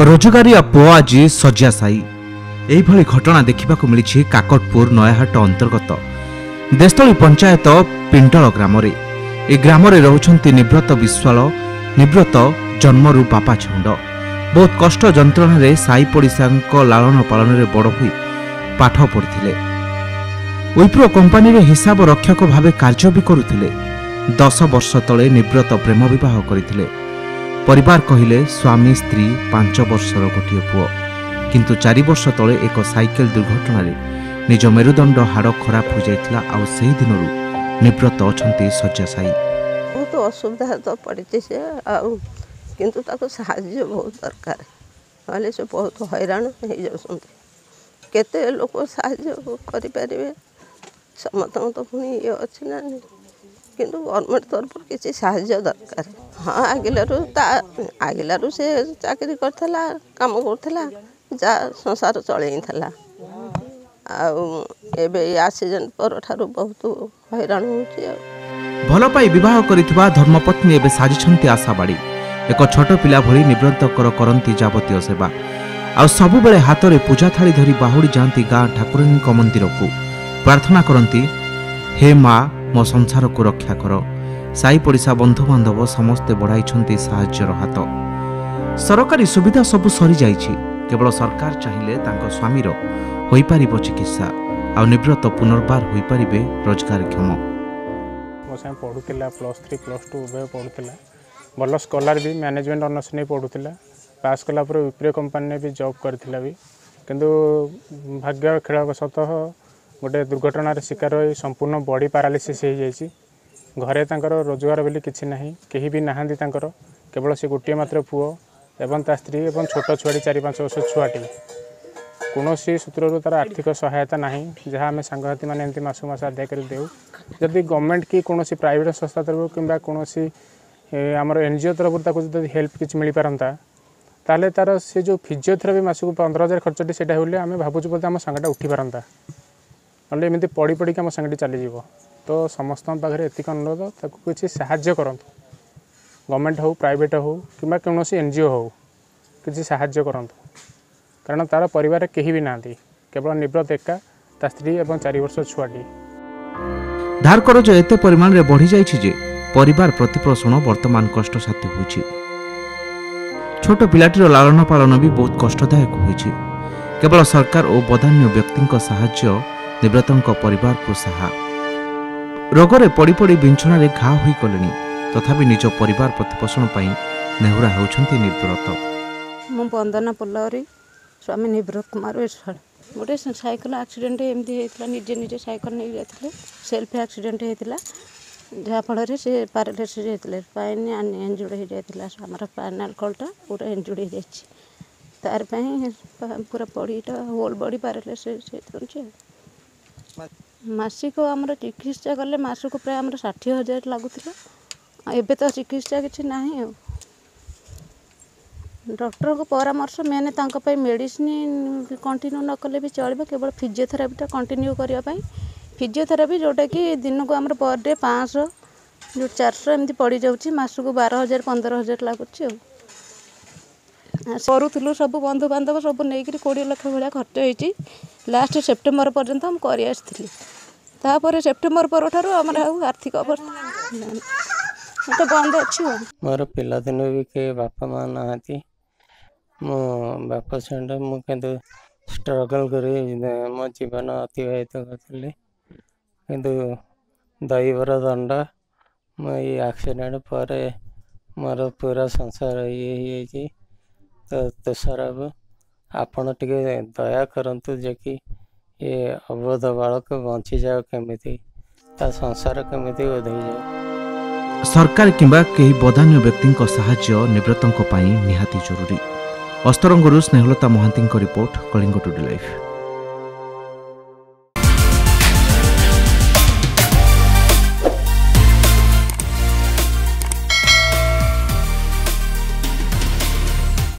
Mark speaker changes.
Speaker 1: रोजगारिया पुओ आज शଯ୍याशायी एहिभଳି घटना देखिबाकु मिलिछि काकटपुर नयाहाट अंतर्गत देस्तली पंचायत पिंटल ग्राम रे। ए ग्राम रे रहउछन्ति निव्रत विश्वाल। निव्रत जन्मरु बापा छुंड बहुत कष्ट जंत्रणा रे साई पड़िशांक लालन पालन रे बड़ होई पाठ पढ़िथिले। विप्रो कंपानी रे हिसाब रक्षक भावे कार्य भी करुथिले। 10 वर्ष तले निव्रत प्रेम विवाह करिथिले। परिवार कहिले स्वामी स्त्री 5 वर्षर गोटे पुओ, किंतु 4 वर्ष तले एक साइकेल दुर्घटना रे निज मेरुदंड हाड़ खराब हो जाइथिला। आ सेही दिनरु निव्रत अछंती शଯ୍याशायी।
Speaker 2: बहुत असुविधा तो पड़ती से किंतु ताको साहाय्य बहुत दरकार नले से बहुत हैरान हो जाउछंती। केते लोक साहाय्य करि परिबे समस्त तो पुनी ये अछि ना, किंतु गवर्नमेंट तरफ किसी साहाय्य दरकार। हाँ आगिलू से चाकरी करथला, काम करथला, जा संसार चलैथला। एबे एक्सीडेंट पर ठारू बहुत हैरान होछि।
Speaker 1: भल पाई विवाह करितबा धर्मपत्नी एबे साजिछंती आशाबाड़ी। एक छोट पिला भली निव्रतकर करंती जावतीय सेवा। आ सबु बेले हाथ रे पूजा थाली धरी बाहुड़ी जांती गाँ ठाकुरानी मंदिर को प्रार्थना करंती, हे माँ मो संसार को रक्षा कर। साई पड़िशा बंधु बांधव समस्ते बढ़ाई साहाय्यर हाथ। सरकारी सुविधा सबु सरी जाइछि। केवल सरकार चाहिए तांको स्वामीर होई पारिबो चिकित्सा। आ निव्रत पुनर्बार होई पारिबे रोजगारक्षम।
Speaker 3: मो सां पढुतिला +3 +2 उभय पढुतिला। भल स्कॉलर भी मैनेजमेंट ऑनर्स नहीं पढुतिला। पास कला पर विप्रो कंपनी ने भी जॉब करथिला भी, किंतु भाग्य खेलवशतः गोटे दुर्घटना शिकार हो संपूर्ण बॉडी पैरालिसिस हो जाइए। घरे तांकर रोजगार बोली किसी ना, कहीं भी नहांती तांकर, केवल से गोटे मात्र पुओ एवं ता स्त्री एवं छोट छुआटी 4-5 वर्ष छुआटी। कौन सूत्रु तार आर्थिक सहायता ना जहाँ आम सांगसाथी मैंने एमती मासक मास आदाय कर देऊ। जदि गवर्नमेंट की कौन प्राइवेट संस्था तरफ कि कौन आमर एनजीओ तरफ हेल्प किसी मिल पारंता, ताले तार से जो फिजियोथेरापी मासक 15,000 खर्चटी से आम भावुँ बोलते आम सांगटा उठी पारंता। ना एमती पढ़ी पढ़ी आम सांगटी चलीज। तो समस्त पाखे एतिक अनुरोध ताकू किसी साहाय्य करंतु। गवर्नमेंट हो, प्राइवेट हो कि कौन एनजीओ हो, किसी साहाय्य करंतु। कारण तार परिवार केही भी नांती, केवल निव्रत एका ता स्त्री एवं 4 वर्ष छुआटी।
Speaker 1: धार करज एते परिमाण रे बढ़ी जाइछि जे परिवार प्रतिपोषण वर्तमान कष्टसाध्य होइछि। छोट पिलाटीर लालन पालन भी बहुत कष्टदायक होइछि। केवल सरकार और बदान्य व्यक्ति साहाय्य निव्रतଙ୍କ परिवार को साहा। रोगरे पड़ी पड़ी बिंछणा रे घा होई गलेनी, तथापि निज परिवार प्रतिपोषण पई नेहुरा होउछंती निव्रत।
Speaker 4: मो वंदना पल्लवरी स्वामी निव्रत कुमार विश्वाल। गोटे साइकेल एक्सीडेंट एमती होता, निजे निजे साइकेल नहीं जाते, सेल्फ एक्सीडेंट होता जहाँफल से पैरालिसिस होते, स्पाइन इंजुर्ड हो जाता। आम स्पाइनल कॉर्डटा पूरा इंजुर्ड हो जाए, तार पूरा बॉडीटा होल बॉडी पैरालिसिस होती। मासिक आमर चिकित्सा कले मासक प्राय आमर 60,000 लगुला। एबे तो चिकित्सा किसी ना। डॉक्टर को परामर्श मेन तांको मेडिसिन कंटिन्यू न कले भी चलो, केवल फिजियोथेरापीटा कंटिन्यू करने। फिजियोथेरापी जोटा कि दिन को आमर पर डे 500 जो 400 एमती पड़ जाऊँगी। मासक 12,000 15,000 लगुच। करूँ सब बंधु बांधव सब नहीं 20 लाख भाया खर्च होती। लास्ट सेप्टेम्बर पर्यंत हम कर आसपर। सेप्टेम्बर पर ठार आम आर्थिक अवस्था बंद अच्छी।
Speaker 5: मोर पिलादिन भी के बापा माँ नहांती। मो बापा छाड़ मुझे स्ट्रगल कर मो जीवन अतिबाहित करी, किंतु दैवर दंड मुझे एक्सीडेंट पर मोर पूरा संसार ये तो सरब आपण टे दया करंतु जे कि ये अबोध बालक बंची जाओ, केमिति ता संसार केमिति ओधई जाए।
Speaker 1: सरकार किंबा केही बदान्य व्यक्ति साहाय्य निव्रतଙ୍କ ପାଇଁ निहाती जरूरी। अस्तरंगरू Snehalata Mohanty report, Kalinga today life.